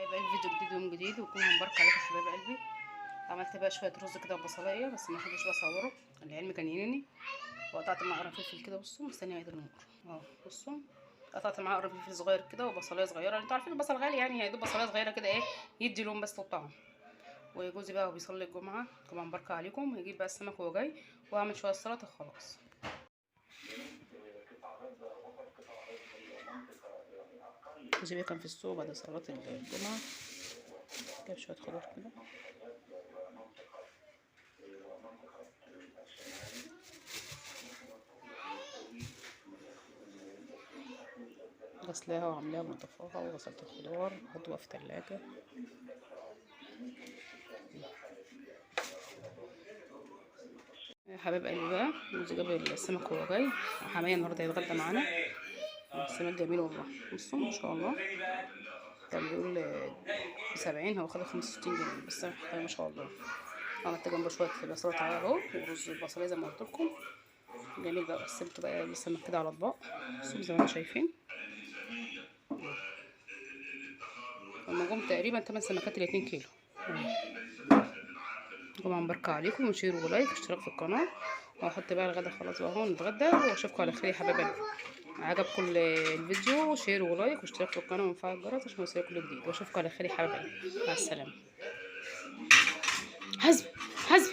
هيبقى الفيديو جديد يوم جديد ويكون مبارك عليكم يا حبايب قلبي. عملت بقى شويه رز كده ببصلايه بس ما كنتش بصوره، العلم كان ينيني. وقطعت معاه قرن فلفل كده، بصوا مستنيه عيد النور اهو. بصوا قطعت معاه قرن فلفل صغير كده وبصلايه صغيره، انتوا عارفين البصل غالي يعني، هي دي بصلايه صغيره كده ايه يدي لون بس وطعم. وجوزي بقى وبيصلي الجمعه، طبعا مباركه عليكم، هيجيب بقى السمك وهو جاي واعمل شويه سلطه خلاص. جوزي بقى كان في السوق بعد صلاه الجمعه، جاب شويه خضار كده. غسلاها وعاملاها منضفاها وغسلت الخضار وحطوها في تلاجة. يا حبايب قلبي بقى جوزي جاب السمك وهو جاي، وحماية النهارده هيتغدى معانا. السمك جميل والله، بصوا ما شاء الله. كان بيقول ب70، هو خد 65 جنيه بس ما شاء الله. عملت جنبه شويه بصلات اهو ورز البصليه زي ما قلت لكم. جميل بقى. قسمت بقى السمك كده على اطباق، بصوا زي ما انتم شايفين. المجموع تقريبا 8 سمكات 2 كيلو. طبعا مباركة عليكم، وشير ولايك واشتراك في القناه. وهحط بقى الغدا خلاص بقى، هون نتغدى واشوفكم على خير يا حبايب قلبي. عجبكم الفيديو شير ولايك واشتراك في القناه ومفعل الجرس عشان يوصلكوا كل جديد، واشوفكم على خير يا حبايب قلبي. مع السلامه. حزم حزم.